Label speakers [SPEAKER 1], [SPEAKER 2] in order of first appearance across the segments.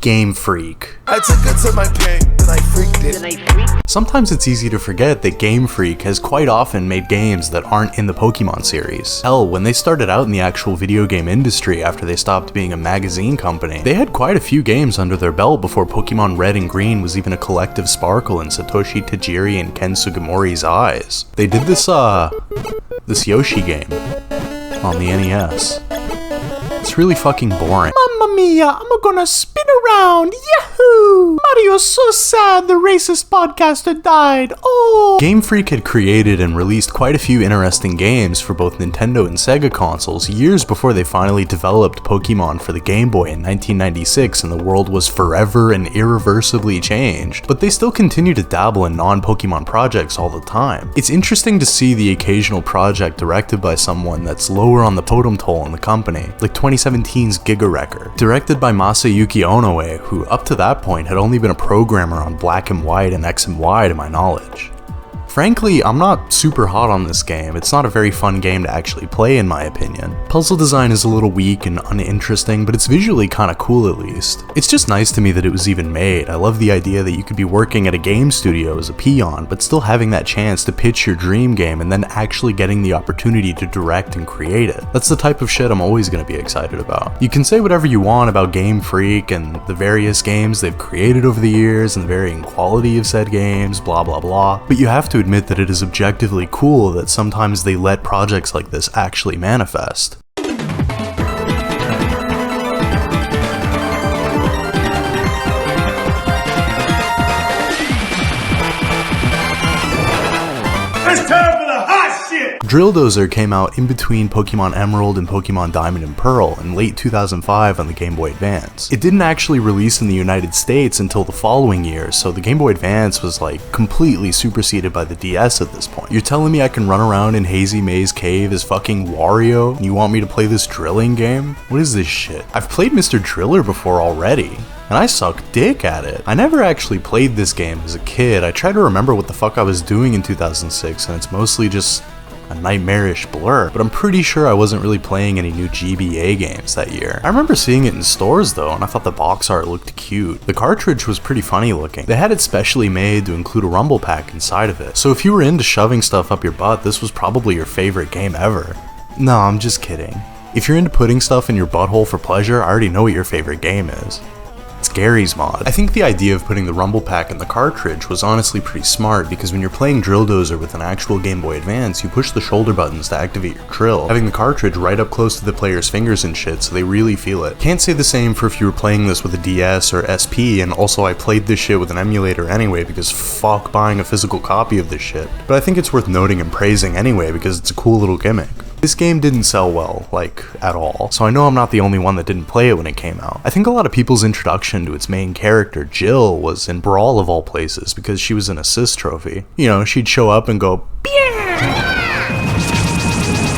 [SPEAKER 1] Game Freak.
[SPEAKER 2] I took it to my pen, then I freaked it.
[SPEAKER 1] Sometimes it's easy to forget that Game Freak has quite often made games that aren't in the Pokemon series. Hell, when they started out in the actual video game industry after they stopped being a magazine company, they had quite a few games under their belt before Pokemon Red and Green was even a collective sparkle in Satoshi Tajiri and Ken Sugimori's eyes. They did this Yoshi game on the NES. It's really fucking boring. Mamma mia, I'm gonna spin around, yahoo! Mario's so sad the racist podcaster died, oh! Game Freak had created and released quite a few interesting games for both Nintendo and Sega consoles years before they finally developed Pokemon for the Game Boy in 1996 and the world was forever and irreversibly changed. But they still continue to dabble in non-Pokemon projects all the time. It's interesting to see the occasional project directed by someone that's lower on the totem pole in the company, like 2017's Giga Wrecker, directed by Masayuki Onoe, who up to that point had only been a programmer on Black and White and X and Y to my knowledge. Frankly, I'm not super hot on this game. It's not a very fun game to actually play in my opinion. Puzzle design is a little weak and uninteresting, but it's visually kinda cool at least. It's just nice to me that it was even made. I love the idea that you could be working at a game studio as a peon, but still having that chance to pitch your dream game and then actually getting the opportunity to direct and create it. That's the type of shit I'm always gonna be excited about. You can say whatever you want about Game Freak and the various games they've created over the years and the varying quality of said games, blah blah blah, but you have to admit that it is objectively cool that sometimes they let projects like this actually manifest.
[SPEAKER 2] It's time for the hot shit!
[SPEAKER 1] Drill Dozer came out in between Pokemon Emerald and Pokemon Diamond and Pearl in late 2005 on the Game Boy Advance. It didn't actually release in the United States until the following year, so the Game Boy Advance was like completely superseded by the DS at this point. You're telling me I can run around in Hazy Maze Cave as fucking Wario and you want me to play this drilling game? What is this shit? I've played Mr. Driller before already, and I suck dick at it. I never actually played this game as a kid. I try to remember what the fuck I was doing in 2006 and it's mostly just a nightmarish blur, but I'm pretty sure I wasn't really playing any new GBA games that year. I remember seeing it in stores though, and I thought the box art looked cute. The cartridge was pretty funny looking. They had it specially made to include a rumble pack inside of it, so if you were into shoving stuff up your butt, this was probably your favorite game ever. No, I'm just kidding. If you're into putting stuff in your butthole for pleasure, I already know what your favorite game is. It's Gary's Mod. I think the idea of putting the rumble pack in the cartridge was honestly pretty smart because when you're playing Drill Dozer with an actual Game Boy Advance, you push the shoulder buttons to activate your drill, having the cartridge right up close to the player's fingers and shit so they really feel it. Can't say the same for if you were playing this with a DS or SP, and also I played this shit with an emulator anyway because fuck buying a physical copy of this shit. But I think it's worth noting and praising anyway because it's a cool little gimmick. This game didn't sell well, like, at all, so I know I'm not the only one that didn't play it when it came out. I think a lot of people's introduction to its main character, Jill, was in Brawl of all places because she was an assist trophy. You know, she'd show up and go, "Pew!"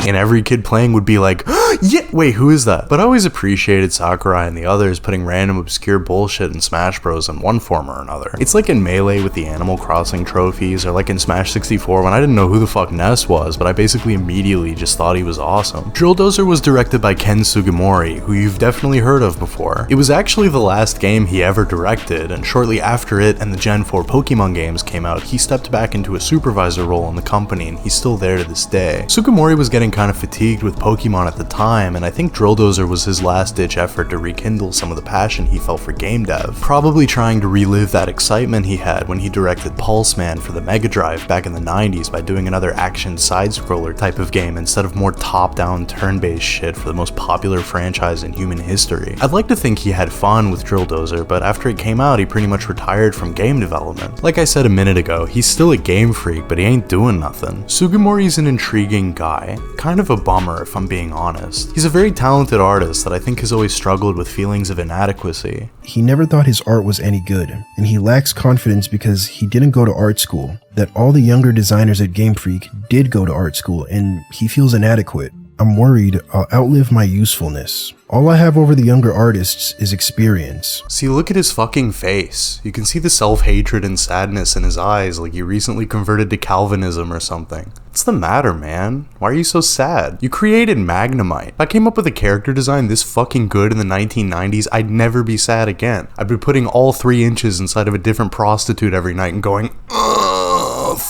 [SPEAKER 1] and every kid playing would be like, yeah, wait, who is that? But I always appreciated Sakurai and the others putting random obscure bullshit in Smash Bros in one form or another. It's like in Melee with the Animal Crossing trophies, or like in Smash 64 when I didn't know who the fuck Ness was, but I basically immediately just thought he was awesome. Drill Dozer was directed by Ken Sugimori, who you've definitely heard of before. It was actually the last game he ever directed, and shortly after it and the Gen 4 Pokemon games came out, he stepped back into a supervisor role in the company, and he's still there to this day. Sugimori was getting kind of fatigued with Pokemon at the time, and I think Drill Dozer was his last-ditch effort to rekindle some of the passion he felt for game dev, probably trying to relive that excitement he had when he directed Pulse Man for the Mega Drive back in the 90s by doing another action side-scroller type of game instead of more top-down turn-based shit for the most popular franchise in human history. I'd like to think he had fun with Drill Dozer, but after it came out he pretty much retired from game development. Like I said a minute ago, he's still a game freak, but he ain't doing nothing. Sugimori's an intriguing guy, kind of a bummer if I'm being honest. He's a very talented artist that I think has always struggled with feelings of inadequacy.
[SPEAKER 3] He never thought his art was any good, and he lacks confidence because he didn't go to art school. That all the younger designers at Game Freak did go to art school, and he feels inadequate. I'm worried I'll outlive my usefulness. All I have over the younger artists is experience.
[SPEAKER 1] See, look at his fucking face. You can see the self-hatred and sadness in his eyes like he recently converted to Calvinism or something. It's What's the matter, man? Why are you so sad? You created Magnemite. If I came up with a character design this fucking good in the 1990s, I'd never be sad again. I'd be putting all 3 inches inside of a different prostitute every night and going,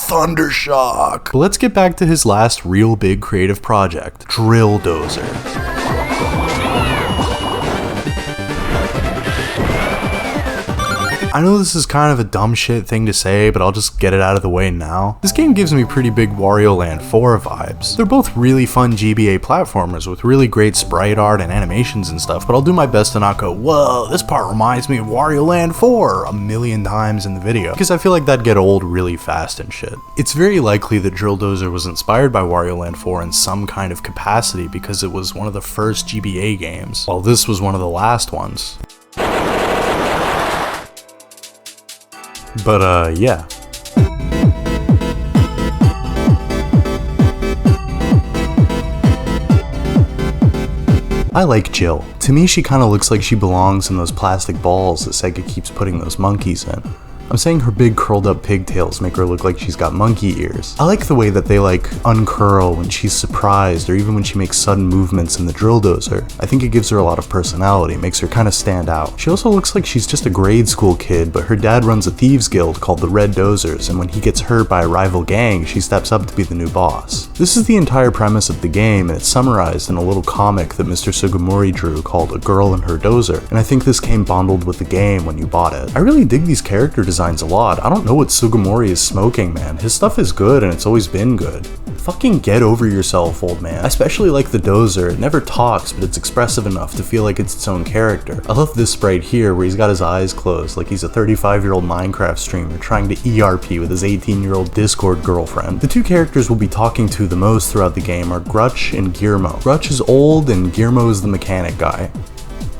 [SPEAKER 1] Thundershock. But let's get back to his last real big creative project, Drill Dozer. I know this is kind of a dumb shit thing to say, but I'll just get it out of the way now. This game gives me pretty big Wario Land 4 vibes. They're both really fun GBA platformers with really great sprite art and animations and stuff, but I'll do my best to not go, whoa, this part reminds me of Wario Land 4 a million times in the video, because I feel like that'd get old really fast and shit. It's very likely that Drill Dozer was inspired by Wario Land 4 in some kind of capacity because it was one of the first GBA games, while this was one of the last ones. But yeah. I like Jill. To me, she kinda looks like she belongs in those plastic balls that Sega keeps putting those monkeys in. I'm saying her big curled up pigtails make her look like she's got monkey ears. I like the way that they like uncurl when she's surprised or even when she makes sudden movements in the Drill Dozer. I think it gives her a lot of personality, makes her kind of stand out. She also looks like she's just a grade school kid, but her dad runs a thieves guild called the Red Dozers, and when he gets hurt by a rival gang, she steps up to be the new boss. This is the entire premise of the game, and it's summarized in a little comic that Mr. Sugimori drew called A Girl and Her Dozer, and I think this came bundled with the game when you bought it. I really dig these character designs a lot. I don't know what Sugimori is smoking, man. His stuff is good and it's always been good. Fucking get over yourself, old man. I especially like the Dozer. It never talks, but it's expressive enough to feel like it's its own character. I love this sprite here where he's got his eyes closed like he's a 35-year-old Minecraft streamer trying to ERP with his 18-year-old Discord girlfriend. The 2 characters we'll be talking to the most throughout the game are Grutch and Guillermo. Grutch is old and Guillermo is the mechanic guy.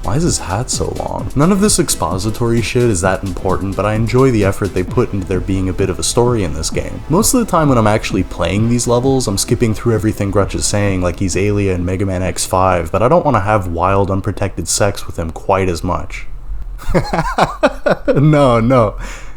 [SPEAKER 1] Why is his hat so long? None of this expository shit is that important, but I enjoy the effort they put into there being a bit of a story in this game. Most of the time when I'm actually playing these levels, I'm skipping through everything Grutch is saying like he's Alia in Mega Man X5, but I don't want to have wild, unprotected sex with him quite as much.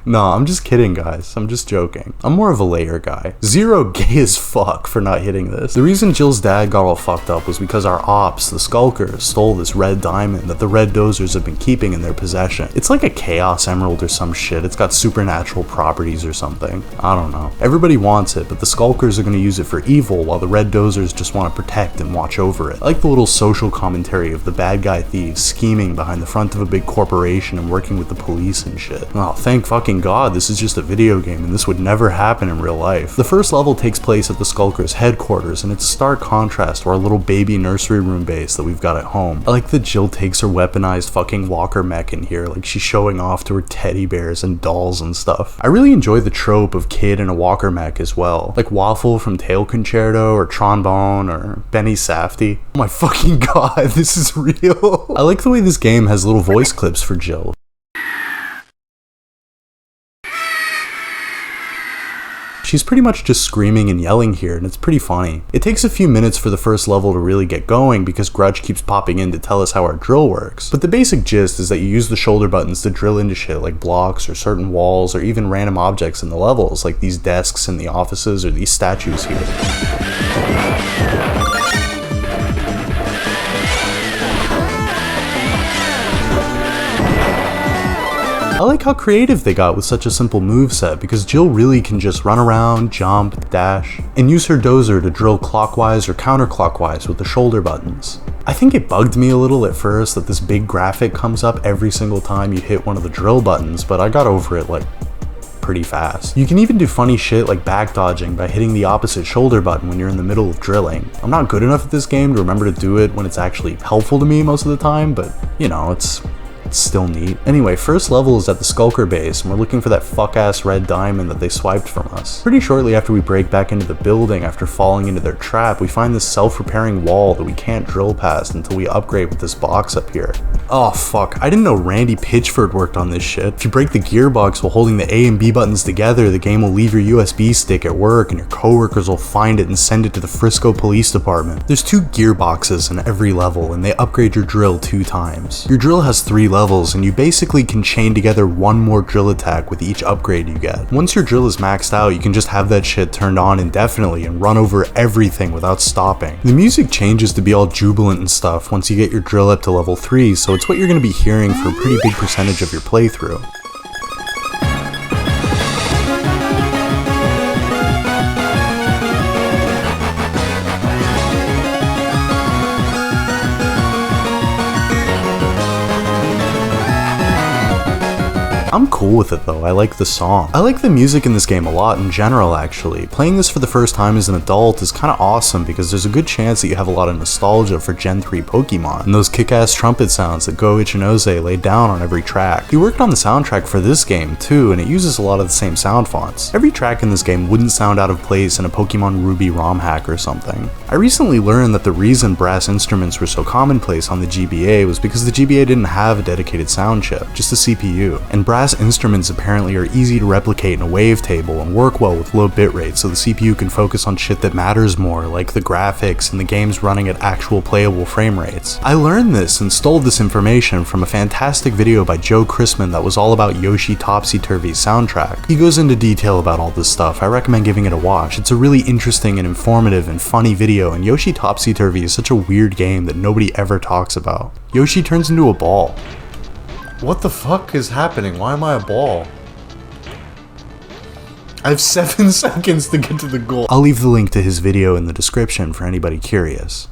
[SPEAKER 1] No, I'm just kidding, guys. I'm just joking. I'm more of a layer guy. Zero gay as fuck for not hitting this. The reason Jill's dad got all fucked up was because our ops, the Skulkers, stole this red diamond that the Red Dozers have been keeping in their possession. It's like a Chaos Emerald or some shit. It's got supernatural properties or something. I don't know. Everybody wants it, but the Skulkers are gonna use it for evil while the Red Dozers just want to protect and watch over it. I like the little social commentary of the bad guy thieves scheming behind the front of a big corporation and working with the police and shit. Oh, thank fucking God, this is just a video game and this would never happen in real life. The first level takes place at the Skulkers' headquarters and it's a stark contrast to our little baby nursery room base that we've got at home. I like that Jill takes her weaponized fucking walker mech in here like she's showing off to her teddy bears and dolls and stuff. I really enjoy the trope of kid in a walker mech as well, like Waffle from Tail Concerto or Trombone or Benny Safdie. Oh my fucking God, this is real. I like the way this game has little voice clips for Jill. She's pretty much just screaming and yelling here, and it's pretty funny. It takes a few minutes for the first level to really get going because Grudge keeps popping in to tell us how our drill works. But the basic gist is that you use the shoulder buttons to drill into shit like blocks or certain walls or even random objects in the levels, like these desks in the offices or these statues here. I like how creative they got with such a simple moveset because Jill really can just run around, jump, dash, and use her dozer to drill clockwise or counterclockwise with the shoulder buttons. I think it bugged me a little at first that this big graphic comes up every single time you hit one of the drill buttons, but I got over it like pretty fast. You can even do funny shit like back dodging by hitting the opposite shoulder button when you're in the middle of drilling. I'm not good enough at this game to remember to do it when it's actually helpful to me most of the time, but you know, it's still neat. Anyway, first level is at the Skulker base, and we're looking for that fuck-ass red diamond that they swiped from us. Pretty shortly after we break back into the building after falling into their trap, we find this self-repairing wall that we can't drill past until we upgrade with this box up here. Oh fuck, I didn't know Randy Pitchford worked on this shit. If you break the gearbox while holding the A and B buttons together, the game will leave your USB stick at work and your coworkers will find it and send it to the Frisco Police Department. There's 2 gearboxes in every level and they upgrade your drill 2 times. Your drill has 3 levels levels, and you basically can chain together one more drill attack with each upgrade you get. Once your drill is maxed out, you can just have that shit turned on indefinitely and run over everything without stopping. The music changes to be all jubilant and stuff once you get your drill up to level 3, so it's what you're going to be hearing for a pretty big percentage of your playthrough. I'm cool with it though, I like the song. I like the music in this game a lot in general actually. Playing this for the first time as an adult is kinda awesome because there's a good chance that you have a lot of nostalgia for Gen 3 Pokemon and those kick-ass trumpet sounds that Go Ichinose laid down on every track. He worked on the soundtrack for this game too, and it uses a lot of the same sound fonts. Every track in this game wouldn't sound out of place in a Pokemon Ruby ROM hack or something. I recently learned that the reason brass instruments were so commonplace on the GBA was because the GBA didn't have a dedicated sound chip, just a CPU, and brass instruments apparently are easy to replicate in a wavetable and work well with low bitrate, so the CPU can focus on shit that matters more, like the graphics and the games running at actual playable frame rates. I learned this and stole this information from a fantastic video by Joe Chrisman that was all about Yoshi Topsy-Turvy's soundtrack. He goes into detail about all this stuff. I recommend giving it a watch. It's a really interesting and informative and funny video, and Yoshi Topsy-Turvy is such a weird game that nobody ever talks about. Yoshi turns into a ball. What the fuck is happening? Why am I a ball? I have 7 seconds to get to the goal. I'll leave the link to his video in the description for anybody curious.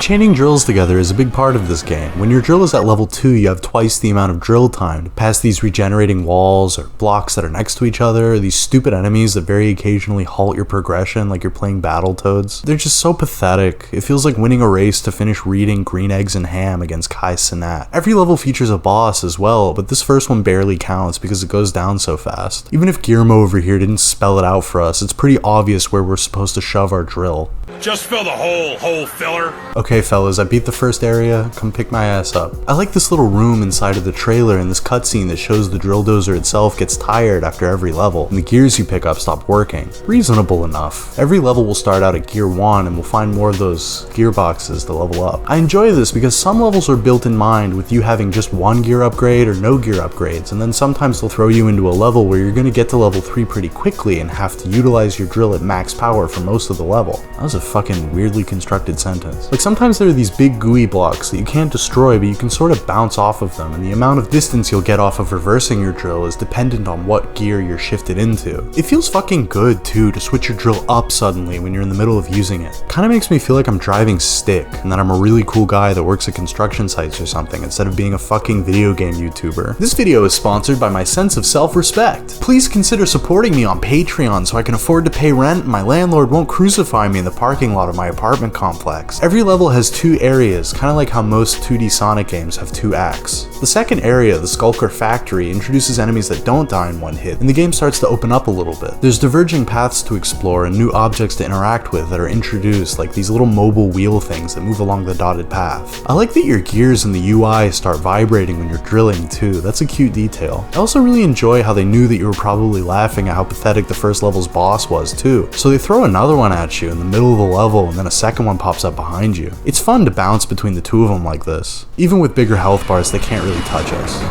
[SPEAKER 1] Chaining drills together is a big part of this game. When your drill is at level 2, you have twice the amount of drill time to pass these regenerating walls or blocks that are next to each other, or these stupid enemies that very occasionally halt your progression like you're playing Battletoads. They're just so pathetic. It feels like winning a race to finish reading Green Eggs and Ham against Kai Cenat. Every level features a boss as well, but this first one barely counts because it goes down so fast. Even if Guillermo over here didn't spell it out for us, it's pretty obvious where we're supposed to shove our drill.
[SPEAKER 2] Just fill the hole filler.
[SPEAKER 1] Okay fellas, I beat the first area, come pick my ass up. I like this little room inside of the trailer and this cutscene that shows the Drill Dozer itself gets tired after every level, and the gears you pick up stop working. Reasonable enough. Every level will start out at gear 1 and we'll find more of those gearboxes to level up. I enjoy this because some levels are built in mind with you having just one gear upgrade or no gear upgrades, and then sometimes they'll throw you into a level where you're gonna get to level 3 pretty quickly and have to utilize your drill at max power for most of the level. That was a fucking weirdly constructed sentence. Like sometimes there are these big gooey blocks that you can't destroy, but you can sort of bounce off of them, and the amount of distance you'll get off of reversing your drill is dependent on what gear you're shifted into. It feels fucking good too to switch your drill up suddenly when you're in the middle of using it. Kinda makes me feel like I'm driving stick and that I'm a really cool guy that works at construction sites or something instead of being a fucking video game YouTuber. This video is sponsored by my sense of self-respect. Please consider supporting me on Patreon so I can afford to pay rent and my landlord won't crucify me in the parking lot of my apartment complex. Every level has 2 areas, kind of like how most 2D Sonic games have 2 acts. The second area, the Skulker Factory, introduces enemies that don't die in one hit, and the game starts to open up a little bit. There's diverging paths to explore and new objects to interact with that are introduced, like these little mobile wheel things that move along the dotted path. I like that your gears in the UI start vibrating when you're drilling too, that's a cute detail. I also really enjoy how they knew that you were probably laughing at how pathetic the first level's boss was too, so they throw another one at you in the middle of the level and then a second one pops up behind you. It's fun to bounce between the 2 of them like this. Even with bigger health bars, they can't really touch us.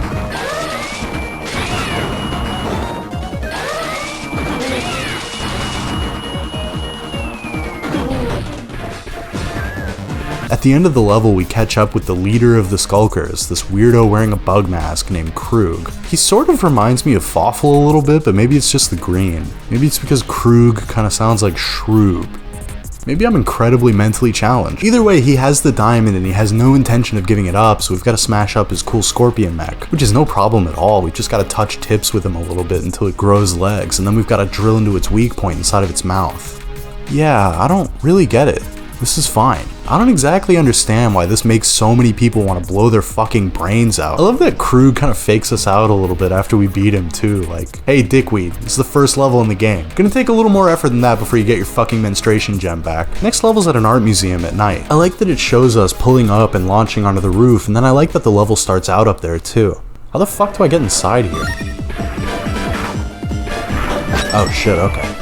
[SPEAKER 1] At the end of the level, we catch up with the leader of the Skulkers, this weirdo wearing a bug mask named Krug. He sort of reminds me of Fawful a little bit, but maybe it's just the green. Maybe it's because Krug kind of sounds like Shroob. Maybe I'm incredibly mentally challenged. Either way, he has the diamond and he has no intention of giving it up, so we've got to smash up his cool scorpion mech, which is no problem at all. We've just got to touch tips with him a little bit until it grows legs, and then we've got to drill into its weak point inside of its mouth. Yeah, I don't really get it. This is fine. I don't exactly understand why this makes so many people want to blow their fucking brains out. I love that Krug kind of fakes us out a little bit after we beat him too, like, hey dickweed, this is the first level in the game. Gonna take a little more effort than that before you get your fucking menstruation gem back. Next level's at an art museum at night. I like that it shows us pulling up and launching onto the roof, and then I like that the level starts out up there too. How the fuck do I get inside here? Oh shit, okay.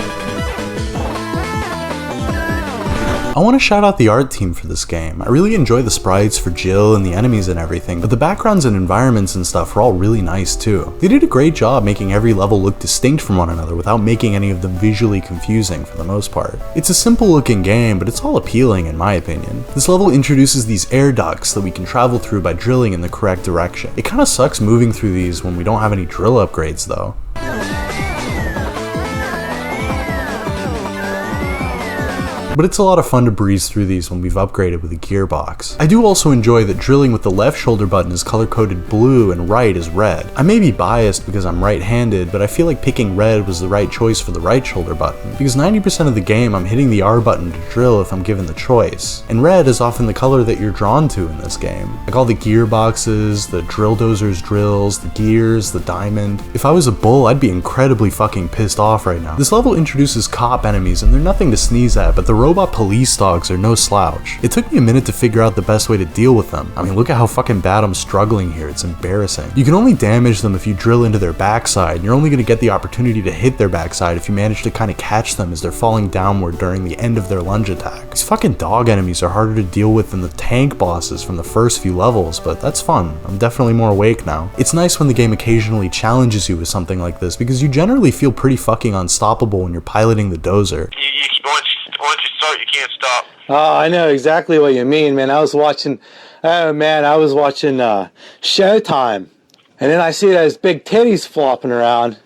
[SPEAKER 1] I want to shout out the art team for this game. I really enjoy the sprites for Jill and the enemies and everything, but the backgrounds and environments and stuff were all really nice too. They did a great job making every level look distinct from one another without making any of them visually confusing for the most part. It's a simple looking game, but it's all appealing in my opinion. This level introduces these air ducts that we can travel through by drilling in the correct direction. It kinda sucks moving through these when we don't have any drill upgrades though. But it's a lot of fun to breeze through these when we've upgraded with a gearbox. I do also enjoy that drilling with the left shoulder button is color-coded blue and right is red. I may be biased because I'm right-handed, but I feel like picking red was the right choice for the right shoulder button, because 90% of the game I'm hitting the R button to drill if I'm given the choice, and red is often the color that you're drawn to in this game. Like all the gearboxes, the Drill Dozer's drills, the gears, the diamond. If I was a bull, I'd be incredibly fucking pissed off right now. This level introduces cop enemies and they're nothing to sneeze at, but the robot police dogs are no slouch. It took me a minute to figure out the best way to deal with them. I mean, look at how fucking bad I'm struggling here, it's embarrassing. You can only damage them if you drill into their backside, and you're only going to get the opportunity to hit their backside if you manage to kind of catch them as they're falling downward during the end of their lunge attack. These fucking dog enemies are harder to deal with than the tank bosses from the first few levels, but that's fun. I'm definitely more awake now. It's nice when the game occasionally challenges you with something like this, because you generally feel pretty fucking unstoppable when you're piloting the dozer.
[SPEAKER 2] Once you start, you can't stop.
[SPEAKER 4] Oh, I know exactly what you mean, man. I was watching Showtime, and then I see those big titties flopping around.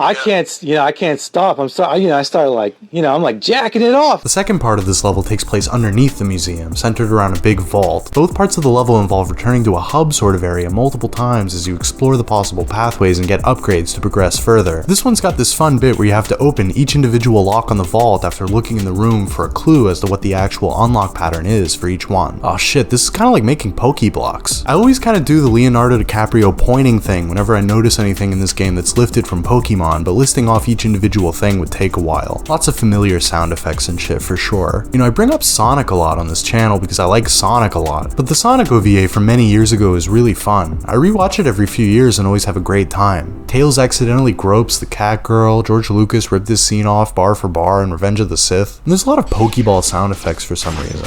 [SPEAKER 4] I can't stop. I started like, I'm like jacking it off.
[SPEAKER 1] The second part of this level takes place underneath the museum, centered around a big vault. Both parts of the level involve returning to a hub sort of area multiple times as you explore the possible pathways and get upgrades to progress further. This one's got this fun bit where you have to open each individual lock on the vault after looking in the room for a clue as to what the actual unlock pattern is for each one. Oh shit, this is kind of like making Pokeblocks. I always kind of do the Leonardo DiCaprio pointing thing whenever I notice anything in this game that's lifted from Pokemon, but listing off each individual thing would take a while. Lots of familiar sound effects and shit for sure. I bring up Sonic a lot on this channel because I like Sonic a lot, but the Sonic OVA from many years ago is really fun. I rewatch it every few years and always have a great time. Tails accidentally gropes the cat girl, George Lucas ripped this scene off bar for bar in Revenge of the Sith, and there's a lot of Pokeball sound effects for some reason.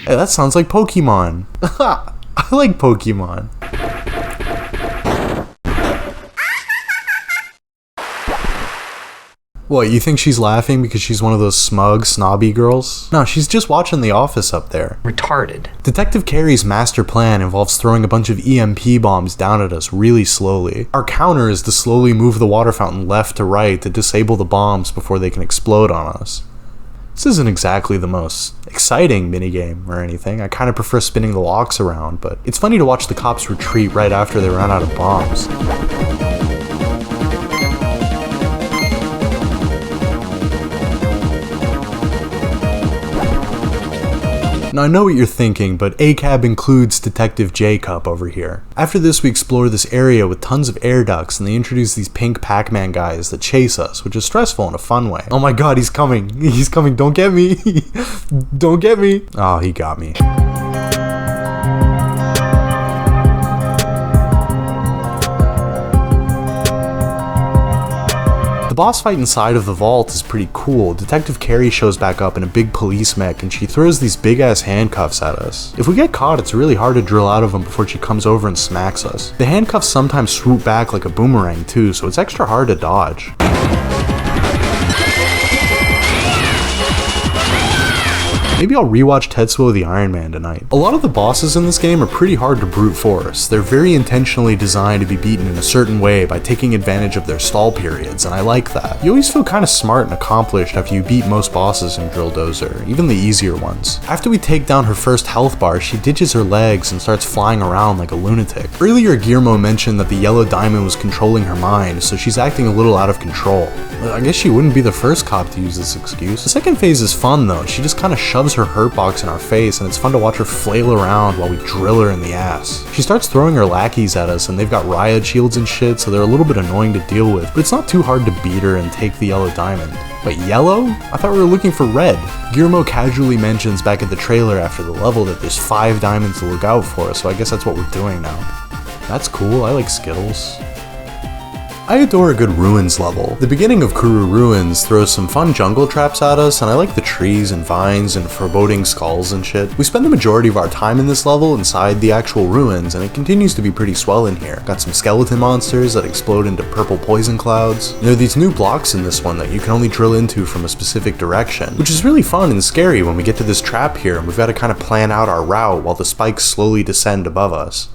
[SPEAKER 1] Hey, that sounds like Pokemon. I like Pokemon. What, you think she's laughing because she's one of those smug, snobby girls? No, she's just watching The Office up there.
[SPEAKER 5] Retarded.
[SPEAKER 1] Detective Carey's master plan involves throwing a bunch of EMP bombs down at us really slowly. Our counter is to slowly move the water fountain left to right to disable the bombs before they can explode on us. This isn't exactly the most exciting minigame or anything. I kind of prefer spinning the locks around, but it's funny to watch the cops retreat right after they run out of bombs. Now I know what you're thinking, but ACAB includes Detective J-Cup over here. After this we explore this area with tons of air ducts and they introduce these pink Pac-Man guys that chase us, which is stressful in a fun way. Oh my god, he's coming. He's coming, don't get me. Don't get me. Oh, he got me. The boss fight inside of the vault is pretty cool. Detective Carey shows back up in a big police mech and she throws these big ass handcuffs at us. If we get caught, it's really hard to drill out of them before she comes over and smacks us. The handcuffs sometimes swoop back like a boomerang too, so it's extra hard to dodge. Maybe I'll rewatch Tetsuo the Iron Man tonight. A lot of the bosses in this game are pretty hard to brute force. They're very intentionally designed to be beaten in a certain way by taking advantage of their stall periods, and I like that. You always feel kind of smart and accomplished after you beat most bosses in Drill Dozer, even the easier ones. After we take down her first health bar, she ditches her legs and starts flying around like a lunatic. Earlier, Guillermo mentioned that the yellow diamond was controlling her mind, so she's acting a little out of control. I guess she wouldn't be the first cop to use this excuse. The second phase is fun though. She just kind of shoves her hurt box in our face and it's fun to watch her flail around while we drill her in the ass. She starts throwing her lackeys at us and they've got riot shields and shit, so they're a little bit annoying to deal with, but it's not too hard to beat her and take the yellow diamond. Wait, yellow? I thought we were looking for red. Guillermo casually mentions back at the trailer after the level that there's 5 diamonds to look out for, so I guess that's what we're doing now. That's cool, I like Skittles. I adore a good ruins level. The beginning of Kuru Ruins throws some fun jungle traps at us, and I like the trees and vines and foreboding skulls and shit. We spend the majority of our time in this level inside the actual ruins, and it continues to be pretty swell in here. Got some skeleton monsters that explode into purple poison clouds. And there are these new blocks in this one that you can only drill into from a specific direction, which is really fun and scary when we get to this trap here and we've got to kind of plan out our route while the spikes slowly descend above us.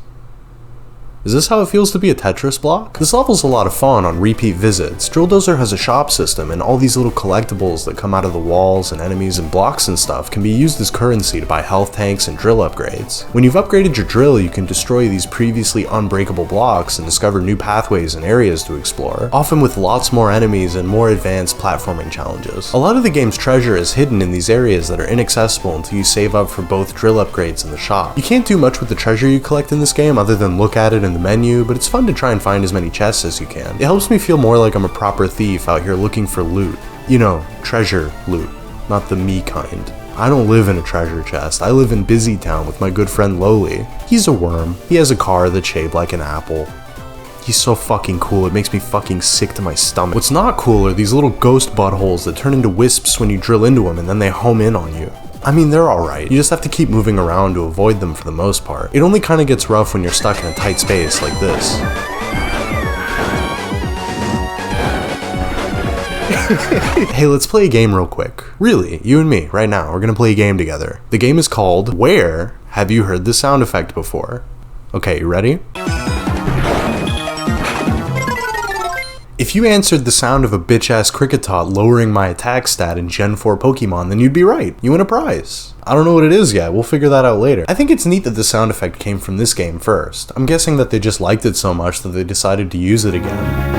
[SPEAKER 1] Is this how it feels to be a Tetris block? This level's a lot of fun on repeat visits. Drill Dozer has a shop system, and all these little collectibles that come out of the walls and enemies and blocks and stuff can be used as currency to buy health tanks and drill upgrades. When you've upgraded your drill, you can destroy these previously unbreakable blocks and discover new pathways and areas to explore, often with lots more enemies and more advanced platforming challenges. A lot of the game's treasure is hidden in these areas that are inaccessible until you save up for both drill upgrades and the shop. You can't do much with the treasure you collect in this game other than look at it in the menu, but it's fun to try and find as many chests as you can. It helps me feel more like I'm a proper thief out here looking for loot. You know, treasure loot, not the me kind. I don't live in a treasure chest. I live in Busy Town with my good friend Lowly. He's a worm. He has a car that's shaped like an apple. He's so fucking cool, it makes me fucking sick to my stomach. What's not cool are these little ghost buttholes that turn into wisps when you drill into them and then they home in on you. I mean, they're alright. You just have to keep moving around to avoid them for the most part. It only kinda gets rough when you're stuck in a tight space like this. Hey, let's play a game real quick. Really, you and me, right now, we're gonna play a game together. The game is called Where Have You Heard This Sound Effect Before? Okay, you ready? If you answered the sound of a bitch-ass Kricketot lowering my attack stat in Gen 4 Pokemon, then you'd be right. You win a prize. I don't know what it is yet, we'll figure that out later. I think it's neat that the sound effect came from this game first. I'm guessing that they just liked it so much that they decided to use it again.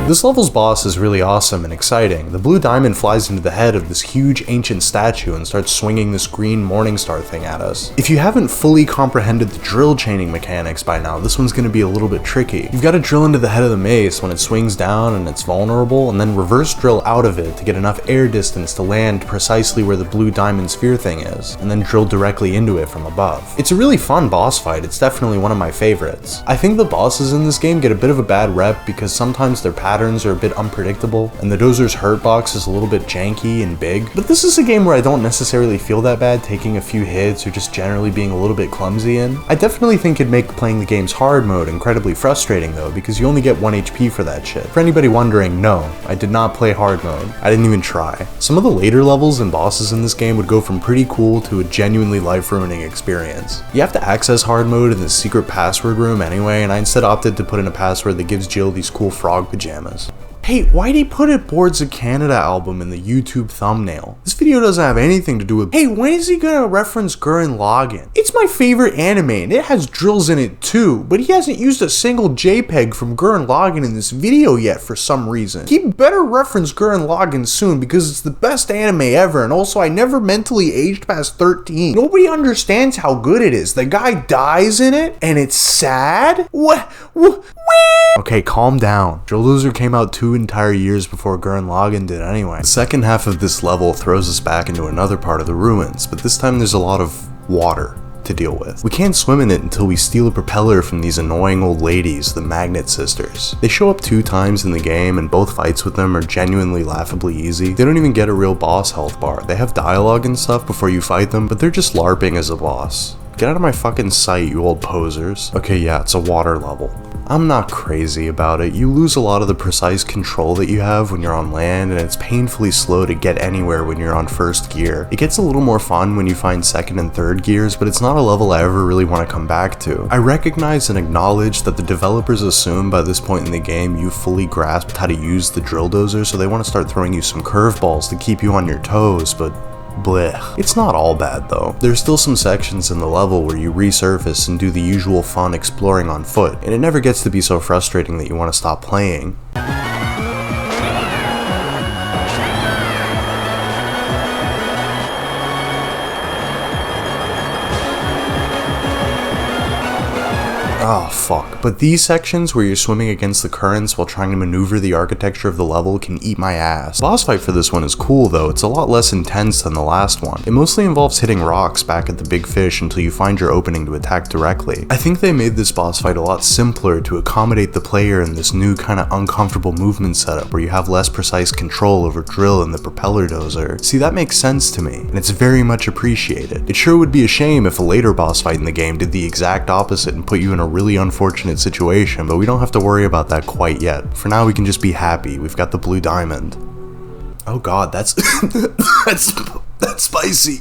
[SPEAKER 1] This level's boss is really awesome and exciting. The blue diamond flies into the head of this huge ancient statue and starts swinging this green Morningstar thing at us. If you haven't fully comprehended the drill chaining mechanics by now, this one's going to be a little bit tricky. You've got to drill into the head of the mace when it swings down and it's vulnerable, and then reverse drill out of it to get enough air distance to land precisely where the blue diamond sphere thing is, and then drill directly into it from above. It's a really fun boss fight, it's definitely one of my favorites. I think the bosses in this game get a bit of a bad rep because sometimes their patterns are a bit unpredictable, and the Dozer's hurt box is a little bit janky and big, but this is a game where I don't necessarily feel that bad taking a few hits or just generally being a little bit clumsy in. I definitely think it'd make playing the game's hard mode incredibly frustrating though, because you only get 1 HP for that shit. For anybody wondering, no, I did not play hard mode. I didn't even try. Some of the later levels and bosses in this game would go from pretty cool to a genuinely life-ruining experience. You have to access hard mode in the secret password room anyway, and I instead opted to put in a password that gives Jill these cool frog pajamas. Hey, why'd he put a Boards of Canada album in the YouTube thumbnail? This video doesn't have anything to do with, hey, when is he gonna reference Gurren Lagann? It's my favorite anime and it has drills in it too, but he hasn't used a single JPEG from Gurren Lagann in this video yet for some reason. He better reference Gurren Lagann soon because it's the best anime ever, and also I never mentally aged past 13. Nobody understands how good it is. The guy dies in it and it's sad? What? Okay, calm down. Drill Dozer came out 2 entire years before Gurren Lagann did anyway. The second half of this level throws us back into another part of the ruins, but this time there's a lot of water to deal with. We can't swim in it until we steal a propeller from these annoying old ladies, the Magnet Sisters. They show up 2 times in the game and both fights with them are genuinely laughably easy. They don't even get a real boss health bar. They have dialogue and stuff before you fight them, but they're just LARPing as a boss. Get out of my fucking sight, you old posers. Okay, yeah, it's a water level. I'm not crazy about it. You lose a lot of the precise control that you have when you're on land, and it's painfully slow to get anywhere when you're on first gear. It gets a little more fun when you find second and third gears, but it's not a level I ever really want to come back to. I recognize and acknowledge that the developers assume by this point in the game you fully grasped how to use the Drill Dozer, so they want to start throwing you some curveballs to keep you on your toes, but blech. It's not all bad though. There's still some sections in the level where you resurface and do the usual fun exploring on foot, and it never gets to be so frustrating that you want to stop playing. Oh, fuck. But these sections where you're swimming against the currents while trying to maneuver the architecture of the level can eat my ass. The boss fight for this one is cool though, it's a lot less intense than the last one. It mostly involves hitting rocks back at the big fish until you find your opening to attack directly. I think they made this boss fight a lot simpler to accommodate the player in this new kind of uncomfortable movement setup where you have less precise control over Drill and the propeller dozer. See, that makes sense to me, and it's very much appreciated. It sure would be a shame if a later boss fight in the game did the exact opposite and put you in a really unfortunate situation, but we don't have to worry about that quite yet. For now, we can just be happy. We've got the blue diamond. Oh god, that's that's spicy.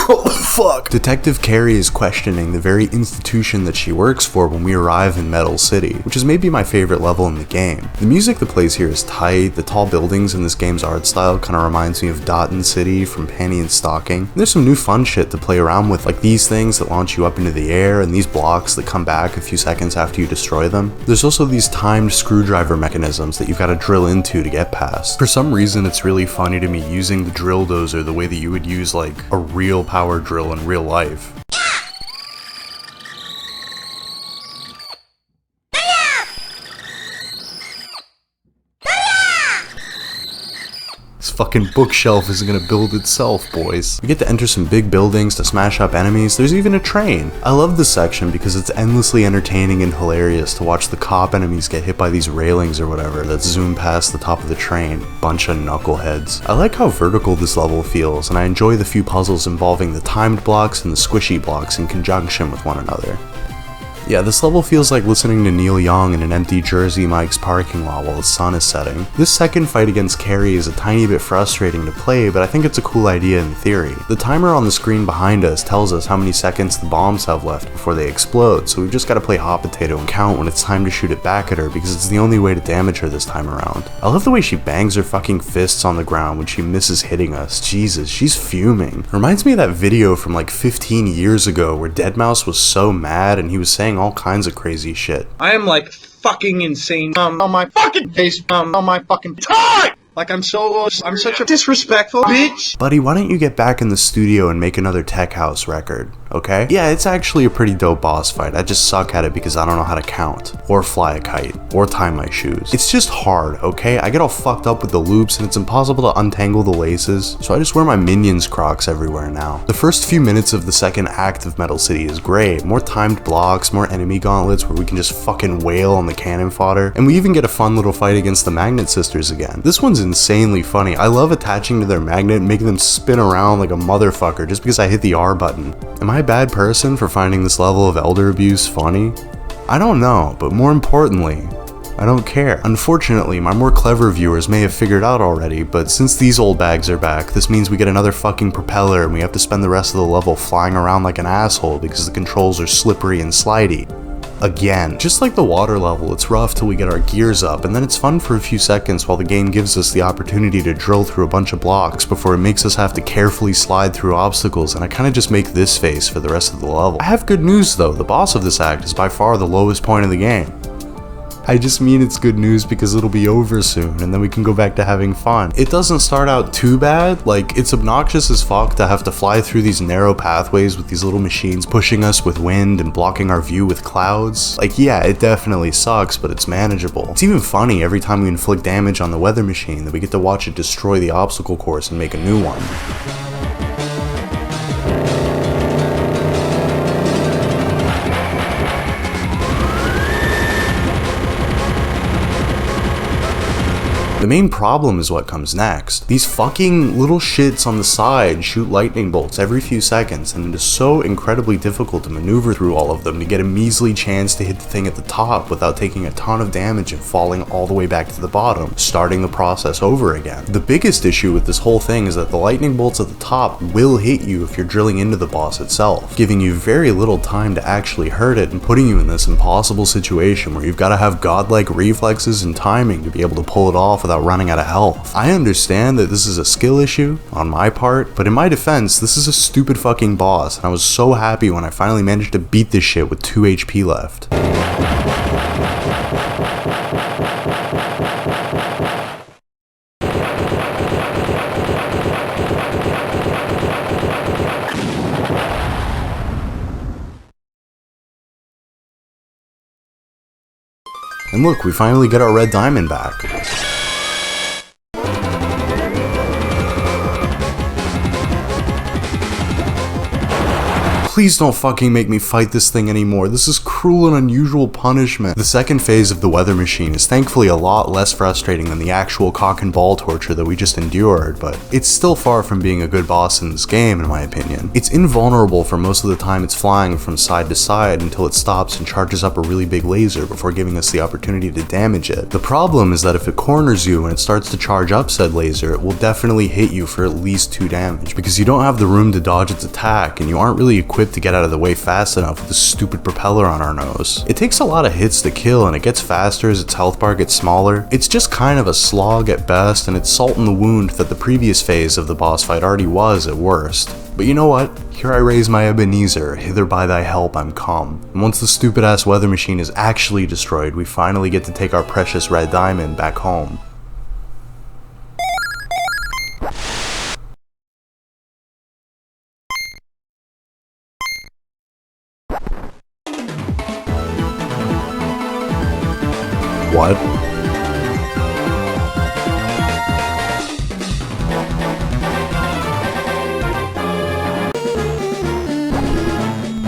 [SPEAKER 1] Oh fuck. Detective Carey is questioning the very institution that she works for when we arrive in Metal City, which is maybe my favorite level in the game. The music that plays here is tight, the tall buildings in this game's art style kind of reminds me of Dotton City from Penny and Stocking. There's some new fun shit to play around with, like these things that launch you up into the air and these blocks that come back a few seconds after you destroy them. There's also these timed screwdriver mechanisms that you've got to drill into to get past. For some reason, it's really funny to me using the drill dozer the way that you would use like a real power drill in real life. This fucking bookshelf is gonna build itself, boys. We get to enter some big buildings to smash up enemies. There's even a train. I love this section because it's endlessly entertaining and hilarious to watch the cop enemies get hit by these railings or whatever that zoom past the top of the train. Bunch of knuckleheads. I like how vertical this level feels, and I enjoy the few puzzles involving the timed blocks and the squishy blocks in conjunction with one another. Yeah, this level feels like listening to Neil Young in an empty Jersey Mike's parking lot while the sun is setting. This second fight against Carey is a tiny bit frustrating to play, but I think it's a cool idea in theory. The timer on the screen behind us tells us how many seconds the bombs have left before they explode, so we've just got to play hot potato and count when it's time to shoot it back at her because it's the only way to damage her this time around. I love the way she bangs her fucking fists on the ground when she misses hitting us. Jesus, she's fuming. Reminds me of that video from like 15 years ago where Deadmau5 was so mad and he was saying all kinds of crazy shit.
[SPEAKER 5] I am like fucking insane on my fucking face, on my fucking time! Like I'm such a disrespectful bitch.
[SPEAKER 1] Buddy, why don't you get back in the studio and make another Tech House record, okay? Yeah, it's actually a pretty dope boss fight. I just suck at it because I don't know how to count, or fly a kite, or tie my shoes. It's just hard, okay? I get all fucked up with the loops and it's impossible to untangle the laces, so I just wear my Minions Crocs everywhere now. The first few minutes of the second act of Metal City is great. More timed blocks, more enemy gauntlets where we can just fucking wail on the cannon fodder, and we even get a fun little fight against the Magnet Sisters again. This one's insanely funny. I love attaching to their magnet and making them spin around like a motherfucker just because I hit the R button. Am I a bad person for finding this level of elder abuse funny? I don't know, but more importantly, I don't care. Unfortunately, my more clever viewers may have figured out already, but since these old bags are back, this means we get another fucking propeller and we have to spend the rest of the level flying around like an asshole because the controls are slippery and slidey. Again. Just like the water level, it's rough till we get our gears up, and then it's fun for a few seconds while the game gives us the opportunity to drill through a bunch of blocks before it makes us have to carefully slide through obstacles, and I kinda just make this face for the rest of the level. I have good news though, the boss of this act is by far the lowest point of the game. I just mean it's good news because it'll be over soon and then we can go back to having fun. It doesn't start out too bad, like it's obnoxious as fuck to have to fly through these narrow pathways with these little machines pushing us with wind and blocking our view with clouds. Like yeah, it definitely sucks, but it's manageable. It's even funny every time we inflict damage on the weather machine that we get to watch it destroy the obstacle course and make a new one. The main problem is what comes next. These fucking little shits on the side shoot lightning bolts every few seconds, and it is so incredibly difficult to maneuver through all of them to get a measly chance to hit the thing at the top without taking a ton of damage and falling all the way back to the bottom, starting the process over again. The biggest issue with this whole thing is that the lightning bolts at the top will hit you if you're drilling into the boss itself, giving you very little time to actually hurt it and putting you in this impossible situation where you've got to have godlike reflexes and timing to be able to pull it off without running out of health. I understand that this is a skill issue on my part, but in my defense, this is a stupid fucking boss, and I was so happy when I finally managed to beat this shit with 2 HP left. And look, we finally get our red diamond back. Please don't fucking make me fight this thing anymore. This is cruel and unusual punishment. The second phase of the weather machine is thankfully a lot less frustrating than the actual cock and ball torture that we just endured, but it's still far from being a good boss in this game in my opinion. It's invulnerable for most of the time it's flying from side to side until it stops and charges up a really big laser before giving us the opportunity to damage it. The problem is that if it corners you and it starts to charge up said laser, it will definitely hit you for at least 2 damage because you don't have the room to dodge its attack and you aren't really equipped to get out of the way fast enough with the stupid propeller on our nose. It takes a lot of hits to kill and it gets faster as its health bar gets smaller. It's just kind of a slog at best and it's salt in the wound that the previous phase of the boss fight already was at worst. But you know what? Here I raise my Ebenezer, hither by thy help I'm come. And once the stupid ass weather machine is actually destroyed, we finally get to take our precious red diamond back home. What?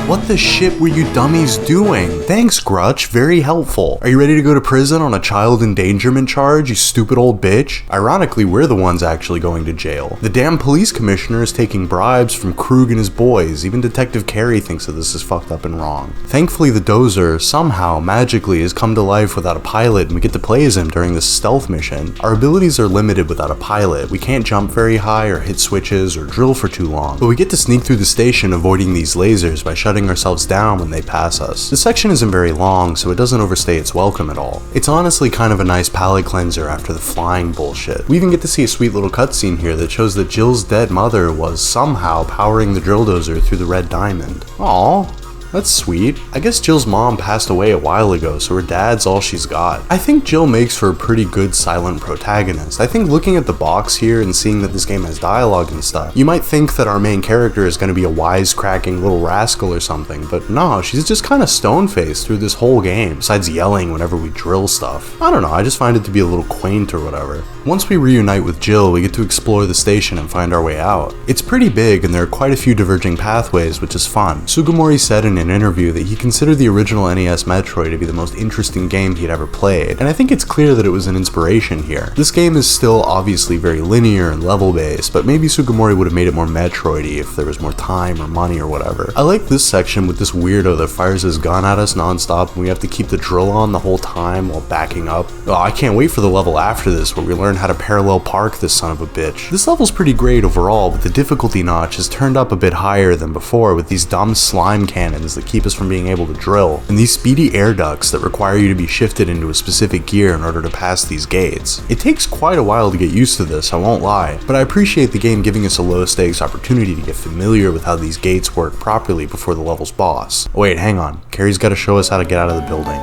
[SPEAKER 1] What the shit were you dummies doing? Thanks, Grutch, very helpful. Are you ready to go to prison on a child endangerment charge, you stupid old bitch? Ironically, we're the ones actually going to jail. The damn police commissioner is taking bribes from Krug and his boys. Even Detective Carey thinks that this is fucked up and wrong. Thankfully, the Dozer, somehow, magically, has come to life without a pilot and we get to play as him during this stealth mission. Our abilities are limited without a pilot. We can't jump very high or hit switches or drill for too long. But we get to sneak through the station avoiding these lasers by shutting ourselves down when they pass us. This section isn't very long, so it doesn't overstay its welcome at all. It's honestly kind of a nice palate cleanser after the flying bullshit. We even get to see a sweet little cutscene here that shows that Jill's dead mother was somehow powering the Drill Dozer through the red diamond. Aww. That's sweet. I guess Jill's mom passed away a while ago, so her dad's all she's got. I think Jill makes for a pretty good silent protagonist. I think looking at the box here and seeing that this game has dialogue and stuff, you might think that our main character is going to be a wisecracking little rascal or something, but no, she's just kind of stone-faced through this whole game, besides yelling whenever we drill stuff. I don't know, I just find it to be a little quaint or whatever. Once we reunite with Jill, we get to explore the station and find our way out. It's pretty big and there are quite a few diverging pathways, which is fun. Sugimori said in an interview that he considered the original NES Metroid to be the most interesting game he'd ever played, and I think it's clear that it was an inspiration here. This game is still obviously very linear and level-based, but maybe Sugimori would have made it more Metroid-y if there was more time or money or whatever. I like this section with this weirdo that fires his gun at us non-stop and we have to keep the drill on the whole time while backing up. Oh, I can't wait for the level after this where we learn how to parallel park this son of a bitch. This level's pretty great overall, but the difficulty notch is turned up a bit higher than before with these dumb slime cannons that keep us from being able to drill, and these speedy air ducts that require you to be shifted into a specific gear in order to pass these gates. It takes quite a while to get used to this, I won't lie, but I appreciate the game giving us a low stakes opportunity to get familiar with how these gates work properly before the level's boss. Oh, wait, hang on. Carrie's gotta show us how to get out of the building.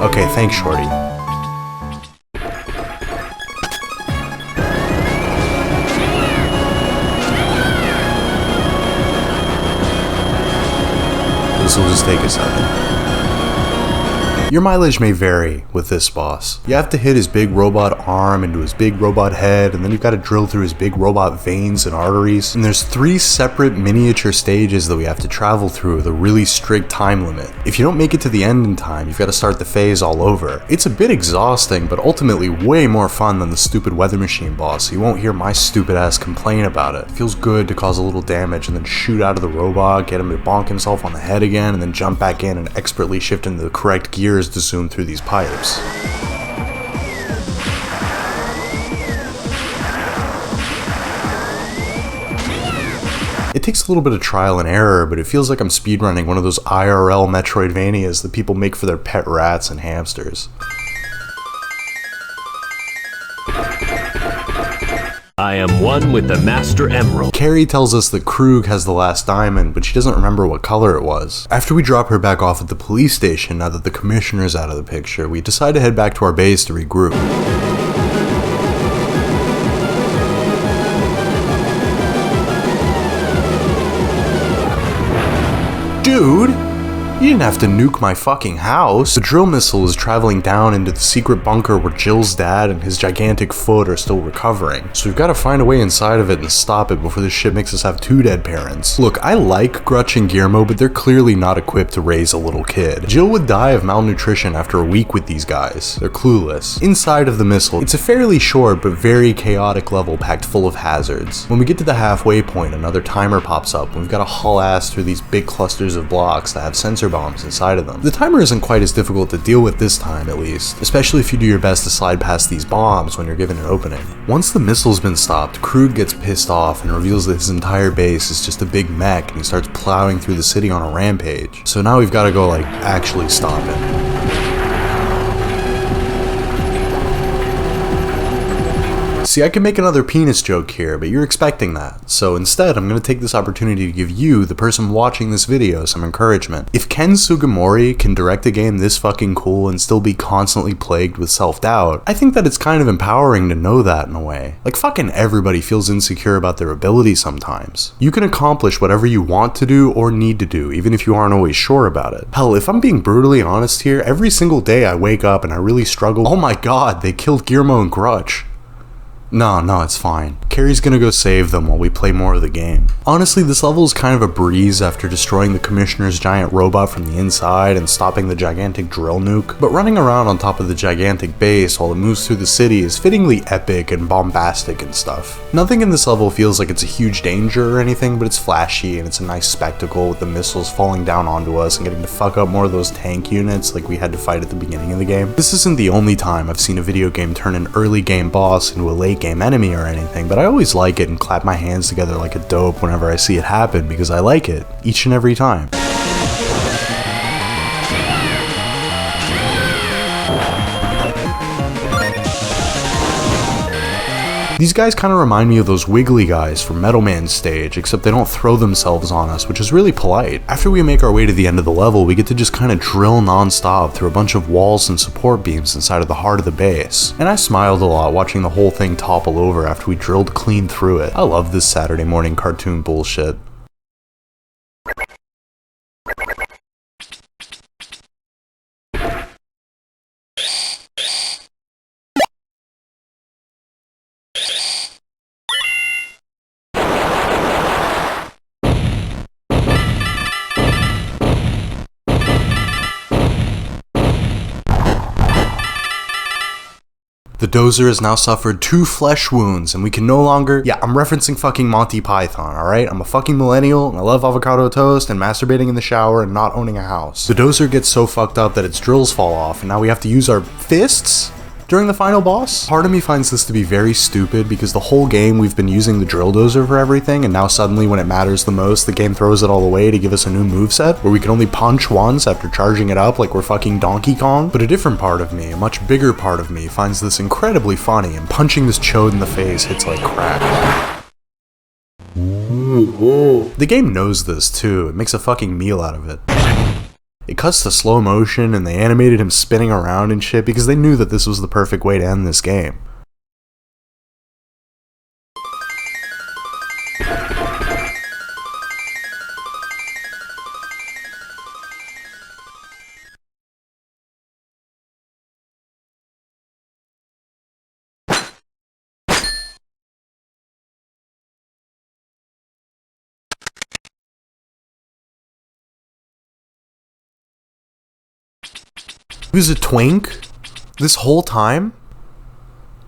[SPEAKER 1] Okay, thanks, Shorty. This will just take a second. Your mileage may vary with this boss. You have to hit his big robot arm into his big robot head, and then you've got to drill through his big robot veins and arteries. And there's 3 separate miniature stages that we have to travel through with a really strict time limit. If you don't make it to the end in time, you've got to start the phase all over. It's a bit exhausting, but ultimately way more fun than the stupid weather machine boss, so you won't hear my stupid ass complain about it. It feels good to cause a little damage and then shoot out of the robot, get him to bonk himself on the head again, and then jump back in and expertly shift into the correct gear to zoom through these pipes. It takes a little bit of trial and error, but it feels like I'm speedrunning one of those IRL Metroidvanias that people make for their pet rats and hamsters.
[SPEAKER 6] I am one with the Master Emerald.
[SPEAKER 1] Carrie tells us that Krug has the last diamond, but she doesn't remember what color it was. After we drop her back off at the police station, now that the commissioner's out of the picture, we decide to head back to our base to regroup. Dude, You didn't have to nuke my fucking house. The drill missile is traveling down into the secret bunker where Jill's dad and his gigantic foot are still recovering. So we've got to find a way inside of it and stop it before this shit makes us have 2 dead parents. Look, I like Grutch and Guillermo, but they're clearly not equipped to raise a little kid. Jill would die of malnutrition after a week with these guys. They're clueless. Inside of the missile, it's a fairly short but very chaotic level packed full of hazards. When we get to the halfway point, another timer pops up and we've got to haul ass through these big clusters of blocks that have sensor bombs inside of them. The timer isn't quite as difficult to deal with this time, at least, especially if you do your best to slide past these bombs when you're given an opening. Once the missile's been stopped, Krug gets pissed off and reveals that his entire base is just a big mech, and he starts plowing through the city on a rampage. So now we've got to go, like, actually stop it. See, I could make another penis joke here, but you're expecting that. So instead, I'm going to take this opportunity to give you, the person watching this video, some encouragement. If Ken Sugimori can direct a game this fucking cool and still be constantly plagued with self-doubt, I think that it's kind of empowering to know that in a way. Like, fucking everybody feels insecure about their ability sometimes. You can accomplish whatever you want to do or need to do, even if you aren't always sure about it. Hell, if I'm being brutally honest here, every single day I wake up and I really struggle. Oh my god, they killed Guillermo and Grutch. No, it's fine. Carrie's gonna go save them while we play more of the game. Honestly, this level is kind of a breeze after destroying the commissioner's giant robot from the inside and stopping the gigantic drill nuke, but running around on top of the gigantic base while it moves through the city is fittingly epic and bombastic and stuff. Nothing in this level feels like it's a huge danger or anything, but it's flashy and it's a nice spectacle with the missiles falling down onto us and getting to fuck up more of those tank units like we had to fight at the beginning of the game. This isn't the only time I've seen a video game turn an early game boss into a late game enemy or anything, but I always like it and clap my hands together like a dope whenever I see it happen because I like it each and every time. These guys kind of remind me of those wiggly guys from Metal Man's stage, except they don't throw themselves on us, which is really polite. After we make our way to the end of the level, we get to just kind of drill non-stop through a bunch of walls and support beams inside of the heart of the base. And I smiled a lot watching the whole thing topple over after we drilled clean through it. I love this Saturday morning cartoon bullshit. The Dozer has now suffered 2 flesh wounds, and we can no longer— yeah, I'm referencing fucking Monty Python, alright? I'm a fucking millennial, and I love avocado toast, and masturbating in the shower, and not owning a house. The Dozer gets so fucked up that its drills fall off, and now we have to use our fists during the final boss? Part of me finds this to be very stupid because the whole game we've been using the Drill Dozer for everything, and now suddenly when it matters the most, the game throws it all away to give us a new moveset where we can only punch once after charging it up like we're fucking Donkey Kong. But a different part of me, a much bigger part of me, finds this incredibly funny, and punching this chode in the face hits like crack. The game knows this too, it makes a fucking meal out of it. It cuts to slow motion and they animated him spinning around and shit because they knew that this was the perfect way to end this game. He was a twink this whole time?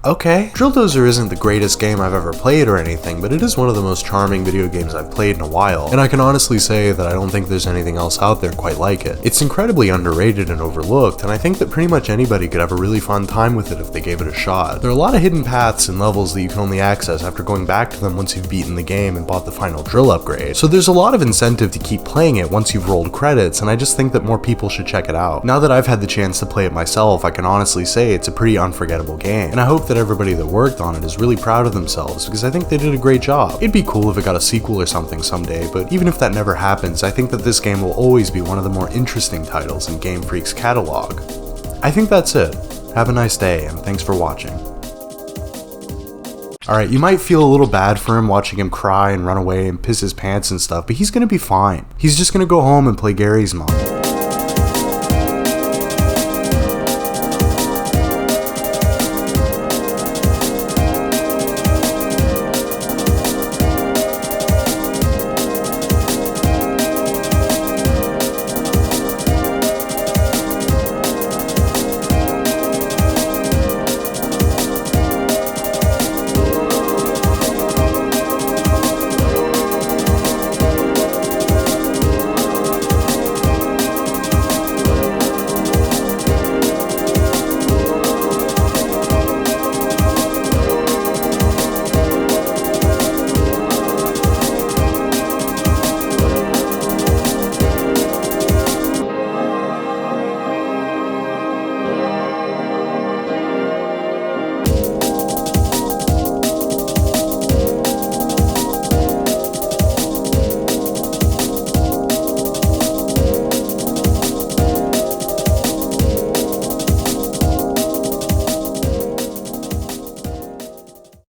[SPEAKER 1] Okay. Drill Dozer isn't the greatest game I've ever played or anything, but it is one of the most charming video games I've played in a while, and I can honestly say that I don't think there's anything else out there quite like it. It's incredibly underrated and overlooked, and I think that pretty much anybody could have a really fun time with it if they gave it a shot. There are a lot of hidden paths and levels that you can only access after going back to them once you've beaten the game and bought the final drill upgrade, so there's a lot of incentive to keep playing it once you've rolled credits, and I just think that more people should check it out. Now that I've had the chance to play it myself, I can honestly say it's a pretty unforgettable game, and I hope that everybody that worked on it is really proud of themselves because I think they did a great job. It'd be cool if it got a sequel or something someday, but even if that never happens, I think that this game will always be one of the more interesting titles in Game Freak's catalog. I think that's it. Have a nice day, and thanks for watching. Alright, you might feel a little bad for him watching him cry and run away and piss his pants and stuff, but he's gonna be fine. He's just gonna go home and play Gary's mom.